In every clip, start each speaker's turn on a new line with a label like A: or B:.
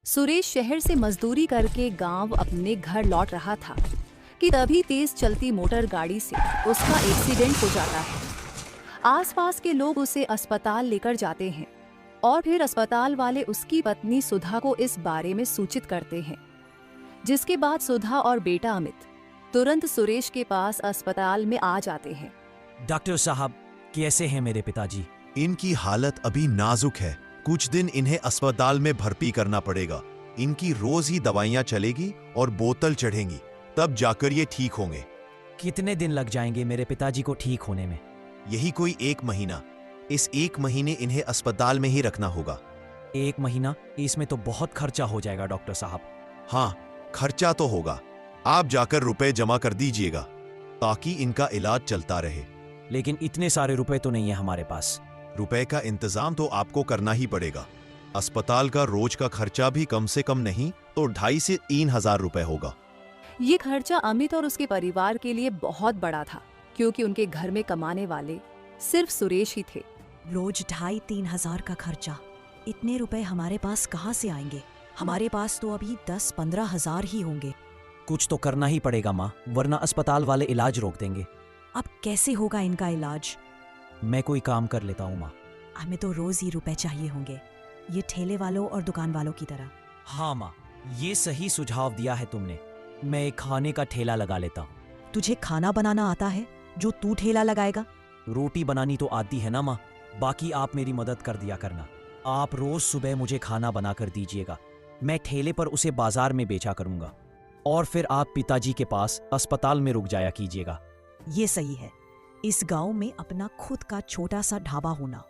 A: सुरेश शहर से मजदूरी करके गांव अपने घर लौट रहा था कि तभी तेज चलती मोटर गाड़ी से उसका एक्सीडेंट हो जाता है। आसपास के लोग उसे अस्पताल लेकर जाते हैं और फिर अस्पताल वाले उसकी पत्नी सुधा को इस बारे में सूचित करते हैं, जिसके बाद सुधा और बेटा अमित तुरंत सुरेश के पास अस्पताल में आ जाते हैं।
B: डॉक्टर साहब, कैसे हैं मेरे पिताजी?
C: इनकी हालत अभी नाजुक है। कुछ दिन इन्हें अस्पताल में भर्ती करना पड़ेगा। इनकी रोज ही दवाइयाँ चलेगी और बोतल चढ़ेंगी, तब जाकर ये ठीक होंगे।
B: कितने दिन लग जाएंगे मेरे पिताजी को ठीक होने में?
C: यही कोई 1 महीना। इस 1 महीने इन्हें अस्पताल में ही रखना होगा।
B: 1 महीना? इसमें तो बहुत खर्चा हो जाएगा डॉक्टर साहब।
C: हाँ, खर्चा तो होगा। आप जाकर रुपए जमा कर दीजिएगा ताकि इनका इलाज चलता रहे।
B: लेकिन इतने सारे रुपए तो नहीं है हमारे पास।
C: रुपए का इंतजाम तो आपको करना ही पड़ेगा। अस्पताल का रोज का खर्चा भी कम से कम नहीं तो 2,500 से 3,000 रुपए होगा।
A: ये खर्चा अमित और उसके परिवार के लिए बहुत बड़ा था, क्योंकि उनके घर में कमाने वाले सिर्फ सुरेश ही थे।
D: रोज 2,500-3 हजार का खर्चा, इतने रुपए हमारे पास कहाँ से आएंगे? हमारे पास तो अभी 10-15 हजार ही होंगे।
B: कुछ तो करना ही पड़ेगा माँ, वरना अस्पताल वाले इलाज रोक देंगे।
D: अब कैसे होगा इनका इलाज?
B: मैं कोई काम कर लेता हूँ माँ।
D: हमें तो रोज ही रुपए चाहिए होंगे, ये ठेले वालों और दुकान वालों की तरह।
B: हाँ माँ, ये सही सुझाव दिया है तुमने। मैं एक खाने का ठेला लगा लेता हूँ।
D: तुझे खाना बनाना आता है जो तू ठेला लगाएगा?
B: रोटी बनानी तो आती है ना माँ, बाकी आप मेरी मदद कर दिया करना। आप रोज सुबह मुझे खाना बना कर दीजिएगा, मैं ठेले पर उसे बाजार में बेचा करूँगा और फिर आप पिताजी के पास अस्पताल में रुक जाया कीजिएगा।
D: ये सही है, इस गांव में अपना खुद का छोटा सा ढाबा होना।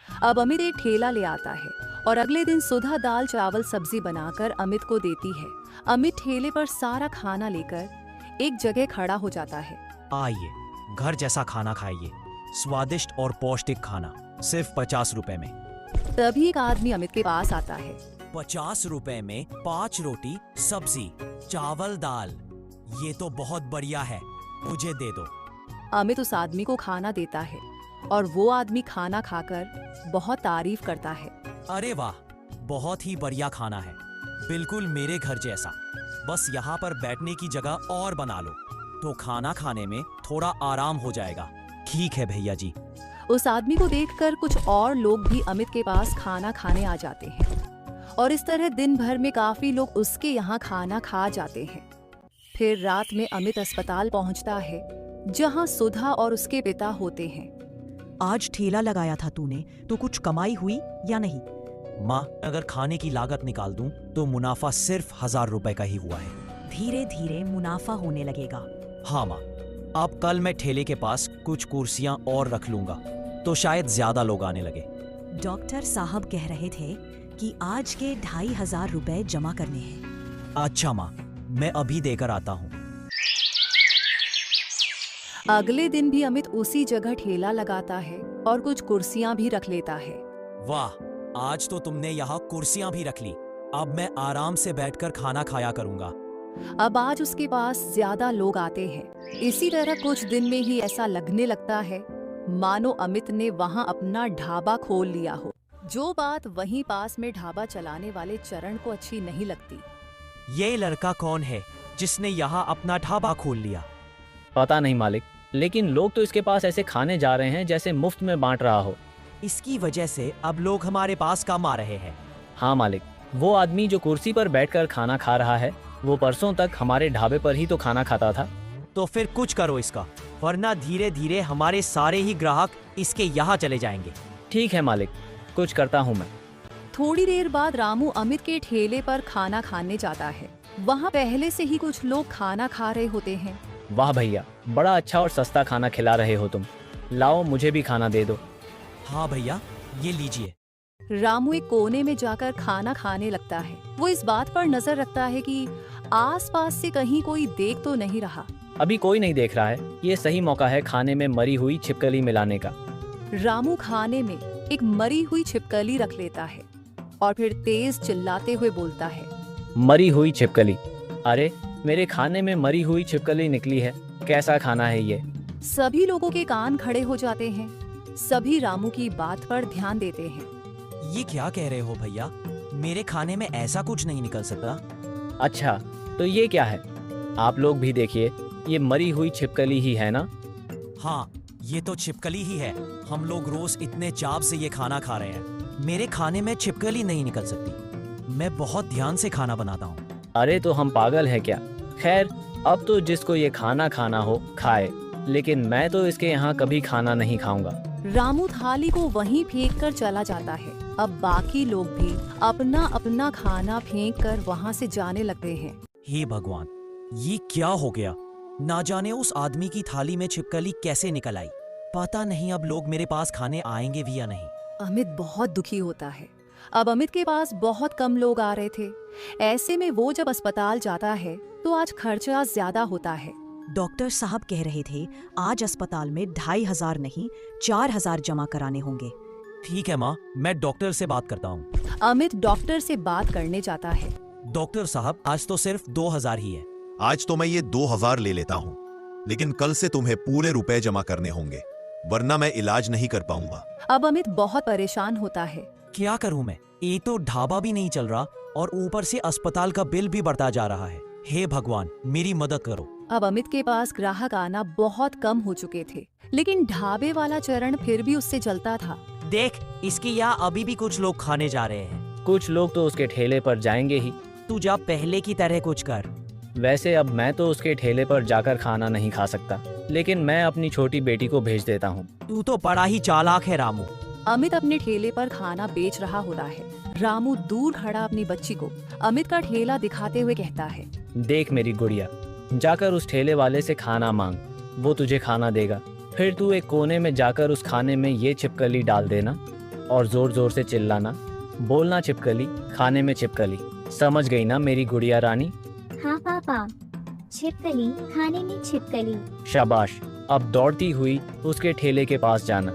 A: अब अमित एक ठेला ले आता है और अगले दिन सुधा दाल चावल सब्जी बनाकर अमित को देती है। अमित ठेले पर सारा खाना लेकर एक जगह खड़ा हो जाता है।
B: आइए, घर जैसा खाना खाइए, स्वादिष्ट और पौष्टिक खाना, सिर्फ 50 रुपए में।
A: तभी एक आदमी अमित के पास आता है।
B: 50 रुपए में 5 रोटी, सब्जी, चावल, दाल, ये तो बहुत बढ़िया है, मुझे दे दो।
A: अमित उस आदमी को खाना देता है और वो आदमी खाना खाकर बहुत तारीफ करता है।
B: अरे वाह, बहुत ही बढ़िया खाना है, बिल्कुल मेरे घर जैसा। बस यहाँ पर बैठने की जगह और बना लो तो खाना खाने में थोड़ा आराम हो जाएगा। ठीक है भैया जी।
A: उस आदमी को देखकर कुछ और लोग भी अमित के पास खाना खाने आ जाते हैं और इस तरह दिन भर में काफी लोग उसके यहाँ खाना खा जाते हैं। फिर रात में अमित अस्पताल पहुँचता है, जहाँ सुधा और उसके पिता होते हैं।
D: आज ठेला लगाया था तूने, तो कुछ कमाई हुई या नहीं?
B: माँ, अगर खाने की लागत निकाल दूं तो मुनाफा सिर्फ 1,000 रुपए का ही हुआ है।
D: धीरे धीरे मुनाफा होने लगेगा।
B: हाँ माँ, अब कल मैं ठेले के पास कुछ कुर्सियाँ और रख लूंगा तो शायद ज्यादा लोग आने लगे।
D: डॉक्टर साहब कह रहे थे कि आज के 2,500 रुपए जमा करने हैं।
B: अच्छा माँ, मैं अभी देकर आता हूँ।
A: अगले दिन भी अमित उसी जगह ठेला लगाता है और कुछ कुर्सियां भी रख लेता है।
B: वाह, आज तो तुमने यहाँ कुर्सियाँ भी रख ली। अब मैं आराम से बैठकर खाना खाया करूँगा।
A: अब आज उसके पास ज्यादा लोग आते हैं। इसी तरह कुछ दिन में ही ऐसा लगने लगता है मानो अमित ने वहाँ अपना ढाबा खोल लिया हो। जो बात वहीं पास में ढाबा चलाने वाले चरण को अच्छी नहीं लगती।
B: ये लड़का कौन है जिसने यहाँ अपना ढाबा खोल लिया?
E: पता नहीं मालिक, लेकिन लोग तो इसके पास ऐसे खाने जा रहे हैं जैसे मुफ्त में बांट रहा हो।
B: इसकी वजह से अब लोग हमारे पास काम आ रहे हैं।
E: हाँ मालिक, वो आदमी जो कुर्सी पर बैठकर खाना खा रहा है, वो परसों तक हमारे ढाबे पर ही तो खाना खाता था।
B: तो फिर कुछ करो इसका, वरना धीरे धीरे हमारे सारे ही ग्राहक इसके यहाँ चले जाएंगे।
E: ठीक है मालिक, कुछ करता हूँ मैं।
A: थोड़ी देर बाद रामू अमित के ठेले पर खाना खाने जाता है। वहाँ पहले से ही कुछ लोग खाना खा रहे होते हैं।
E: वाह भैया, बड़ा अच्छा और सस्ता खाना खिला रहे हो तुम। लाओ, मुझे भी खाना दे दो।
B: हाँ भैया, ये लीजिए।
A: रामू एक कोने में जाकर खाना खाने लगता है। वो इस बात पर नजर रखता है कि आसपास से कहीं कोई देख तो नहीं रहा।
E: अभी कोई नहीं देख रहा है, ये सही मौका है खाने में मरी हुई छिपकली मिलाने का।
A: रामू खाने में एक मरी हुई छिपकली रख लेता है और फिर तेज चिल्लाते हुए बोलता है,
E: मरी हुई छिपकली? अरे, मेरे खाने में मरी हुई छिपकली निकली है, कैसा खाना है ये?
A: सभी लोगों के कान खड़े हो जाते हैं। सभी रामू की बात पर ध्यान देते हैं।
B: ये क्या कह रहे हो भैया? मेरे खाने में ऐसा कुछ नहीं निकल सकता।
E: अच्छा, तो ये क्या है? आप लोग भी देखिए, ये मरी हुई छिपकली ही है ना?
B: हाँ, ये तो छिपकली ही है। हम लोग रोज इतने चाव से ये खाना खा रहे हैं। मेरे खाने में छिपकली नहीं निकल सकती। मैं बहुत ध्यान से खाना बनाता हूँ।
E: अरे तो हम पागल हैं क्या? खैर, अब तो जिसको ये खाना खाना हो खाए, लेकिन मैं तो इसके यहाँ कभी खाना नहीं खाऊंगा।
A: रामू थाली को वहीं फेंक कर चला जाता है। अब बाकी लोग भी अपना अपना खाना फेंक कर वहाँ से जाने लगते हैं।
B: हे भगवान, ये क्या हो गया? ना जाने उस आदमी की थाली में छिपकली कैसे निकल आई। पता नहीं अब लोग मेरे पास खाने आएंगे भी या नहीं।
A: अमित बहुत दुखी होता है। अब अमित के पास बहुत कम लोग आ रहे थे। ऐसे में वो जब अस्पताल जाता है तो आज खर्चा ज्यादा होता है।
D: डॉक्टर साहब कह रहे थे आज अस्पताल में 2500 नहीं 4000 जमा कराने होंगे।
B: ठीक है माँ, मैं डॉक्टर से बात करता हूँ।
A: अमित डॉक्टर से बात करने जाता है।
B: डॉक्टर साहब, आज तो सिर्फ 2000 ही है।
C: आज तो मैं ये 2000 ले लेता हूँ, लेकिन कल से तुम्हें पूरे रुपए जमा करने होंगे, वरना मैं इलाज नहीं कर पाऊंगा।
A: अब अमित बहुत परेशान होता है।
B: क्या करूँ मैं? एक तो ढाबा भी नहीं चल रहा और ऊपर से अस्पताल का बिल भी बढ़ता जा रहा है। हे भगवान, मेरी मदद करो।
A: अब अमित के पास ग्राहक आना बहुत कम हो चुके थे, लेकिन ढाबे वाला चरण फिर भी उससे जलता था।
B: देख, इसके यहाँ अभी भी कुछ लोग खाने जा रहे हैं।
E: कुछ लोग तो उसके ठेले पर जाएंगे ही।
B: तू जा पहले की तरह कुछ कर।
E: वैसे अब मैं तो उसके ठेले पर जाकर खाना नहीं खा सकता, लेकिन मैं अपनी छोटी बेटी को भेज देता हूँ।
B: तू तो बड़ा ही चालाक है रामू।
A: अमित अपने ठेले पर खाना बेच रहा होता है। रामू दूर खड़ा अपनी बच्ची को अमित का ठेला दिखाते हुए कहता है,
E: देख मेरी गुड़िया, जाकर उस ठेले वाले से खाना मांग, वो तुझे खाना देगा। फिर तू एक कोने में जाकर उस खाने में ये छिपकली डाल देना और जोर जोर से चिल्लाना, बोलना छिपकली, खाने में छिपकली। समझ गई ना मेरी गुड़िया रानी?
F: हाँ पापा, छिपकली, खाने में छिपकली।
E: शाबाश, अब दौड़ती हुई उसके ठेले के पास जाना।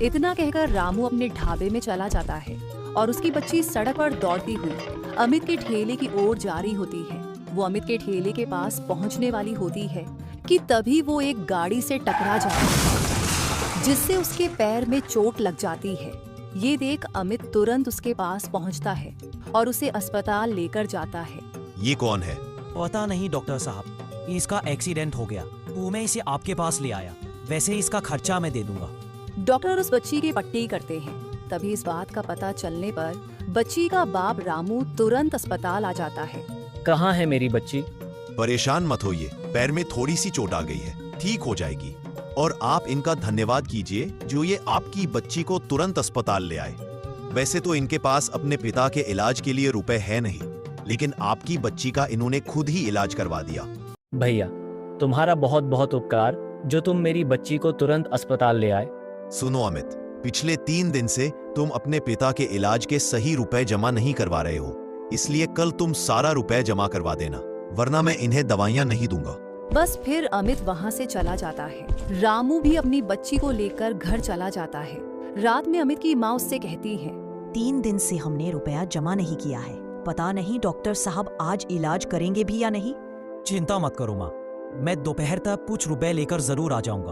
A: इतना कहकर रामू अपने ढाबे में चला जाता है और उसकी बच्ची सड़क पर दौड़ती हुई अमित के ठेले की ओर जा रही होती है। वो अमित के ठेले के पास पहुंचने वाली होती है कि तभी वो एक गाड़ी से टकरा जाती है, जिससे उसके पैर में चोट लग जाती है। ये देख अमित तुरंत उसके पास पहुंचता है और उसे अस्पताल लेकर जाता है।
C: ये कौन है?
B: पता नहीं डॉक्टर साहब, इसका एक्सीडेंट हो गया तो मैं इसे आपके पास ले आया। वैसे इसका खर्चा मैं दे दूंगा।
A: डॉक्टर उस बच्ची की पट्टी करते हैं। तभी इस बात का पता चलने पर बच्ची का बाप रामू तुरंत अस्पताल आ जाता है।
E: कहाँ है मेरी बच्ची?
C: परेशान मत होइए, पैर में थोड़ी सी चोट आ गई है, ठीक हो जाएगी। और आप इनका धन्यवाद कीजिए जो ये आपकी बच्ची को तुरंत अस्पताल ले आए। वैसे तो इनके पास अपने पिता के इलाज के लिए रुपए है नहीं, लेकिन आपकी बच्ची का इन्होंने खुद ही इलाज करवा दिया।
E: भैया, तुम्हारा बहुत बहुत उपकार जो तुम मेरी बच्ची को तुरंत अस्पताल ले आए।
C: सुनो अमित, पिछले 3 दिन से तुम अपने पिता के इलाज के सही रुपए जमा नहीं करवा रहे हो, इसलिए कल तुम सारा रुपए जमा करवा देना, वरना मैं इन्हें दवाइयाँ नहीं दूंगा।
A: बस फिर अमित वहाँ से चला जाता है। रामू भी अपनी बच्ची को लेकर घर चला जाता है। रात में अमित की माँ उससे कहती है,
D: 3 दिन से हमने रुपया जमा नहीं किया है, पता नहीं डॉक्टर साहब आज इलाज करेंगे भी या नहीं।
B: चिंता मत करो माँ, मैं दोपहर तक कुछ रुपए लेकर जरूर आ जाऊंगा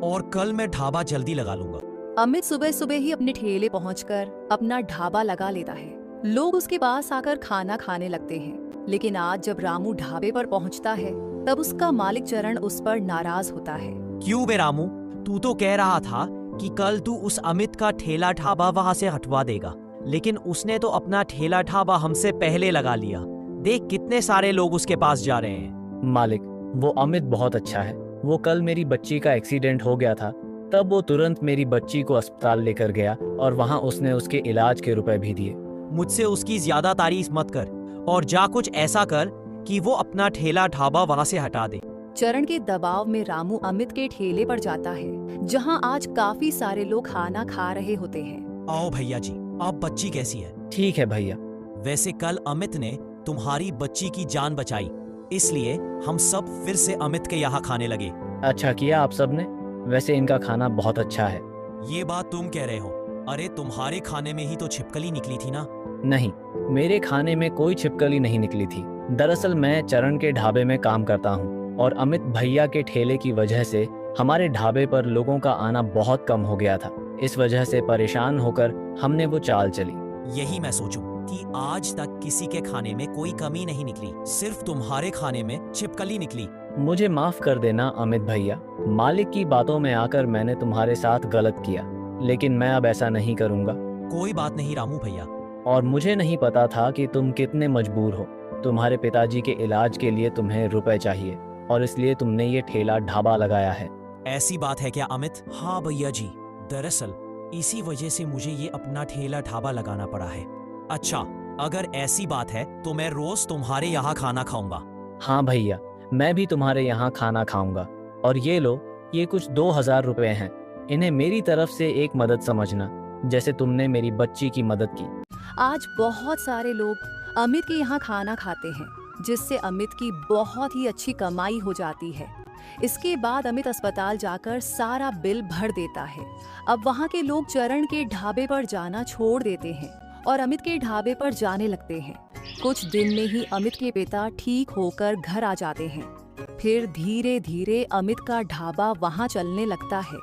B: और कल मैं ढाबा जल्दी लगा लूंगा।
A: अमित सुबह सुबह ही अपने ठेले पहुंचकर अपना ढाबा लगा लेता है। लोग उसके पास आकर खाना खाने लगते हैं, लेकिन आज जब रामू ढाबे पर पहुंचता है तब उसका मालिक चरण उस पर नाराज होता है।
B: क्यों बे रामू, तू तो कह रहा था कि कल तू उस अमित का ठेला ढाबा वहाँ से हटवा देगा, लेकिन उसने तो अपना ठेला ढाबा हमसे पहले लगा लिया। देख कितने सारे लोग उसके पास जा रहे हैं।
E: मालिक, वो अमित बहुत अच्छा है। वो कल मेरी बच्ची का एक्सीडेंट हो गया था, तब वो तुरंत मेरी बच्ची को अस्पताल लेकर गया और वहाँ उसने उसके इलाज के रुपए भी दिए।
B: मुझसे उसकी ज्यादा तारीफ मत कर और जा कुछ ऐसा कर कि वो अपना ठेला ढाबा वहाँ से हटा दे।
A: चरण के दबाव में रामू अमित के ठेले पर जाता है, जहाँ आज काफी सारे लोग खाना खा रहे होते हैं।
B: आओ भैया जी, आप बच्ची कैसी है?
E: ठीक है भैया।
B: वैसे कल अमित ने तुम्हारी बच्ची की जान बचाई, इसलिए हम सब फिर से अमित के यहाँ खाने लगे।
E: अच्छा किया आप सबने। वैसे इनका खाना बहुत अच्छा है।
B: ये बात तुम कह रहे हो? अरे तुम्हारे खाने में ही तो छिपकली निकली थी ना।
E: नहीं, मेरे खाने में कोई छिपकली नहीं निकली थी। दरअसल मैं चरण के ढाबे में काम करता हूँ और अमित भैया के ठेले की वजह से हमारे ढाबे पर लोगों का आना बहुत कम हो गया था। इस वजह से परेशान होकर हमने वो चाल चली।
B: यही मैं सोचूं कि आज तक किसी के खाने में कोई कमी नहीं निकली, सिर्फ तुम्हारे खाने में छिपकली निकली।
E: मुझे माफ कर देना अमित भैया, मालिक की बातों में आकर मैंने तुम्हारे साथ गलत किया, लेकिन मैं अब ऐसा नहीं करूँगा।
B: कोई बात नहीं रामू भैया।
E: और मुझे नहीं पता था कि तुम कितने मजबूर हो। तुम्हारे पिताजी के इलाज के लिए तुम्हें रुपए चाहिए और इसलिए तुमने ये ठेला ढाबा लगाया है।
B: ऐसी बात है क्या अमित? हाँ भैया जी, दरअसल इसी वजह से मुझे ये अपना ठेला ढाबा लगाना पड़ा है। अच्छा, अगर ऐसी बात है तो मैं रोज तुम्हारे यहाँ खाना खाऊंगा।
E: हाँ भैया, मैं भी तुम्हारे यहाँ खाना खाऊंगा। और ये लो, ये कुछ 2000 रुपए हैं। इन्हें मेरी तरफ से एक मदद समझना, जैसे तुमने मेरी बच्ची की मदद की।
A: आज बहुत सारे लोग अमित के यहाँ खाना खाते हैं, जिससे अमित की बहुत ही अच्छी कमाई हो जाती है। इसके बाद अमित अस्पताल जाकर सारा बिल भर देता है। अब वहाँ के लोग चरण के ढाबे पर जाना छोड़ देते हैं और अमित के ढाबे पर जाने लगते हैं। कुछ दिन में ही अमित के पिता ठीक होकर घर आ जाते हैं। फिर धीरे धीरे अमित का ढाबा वहाँ चलने लगता है।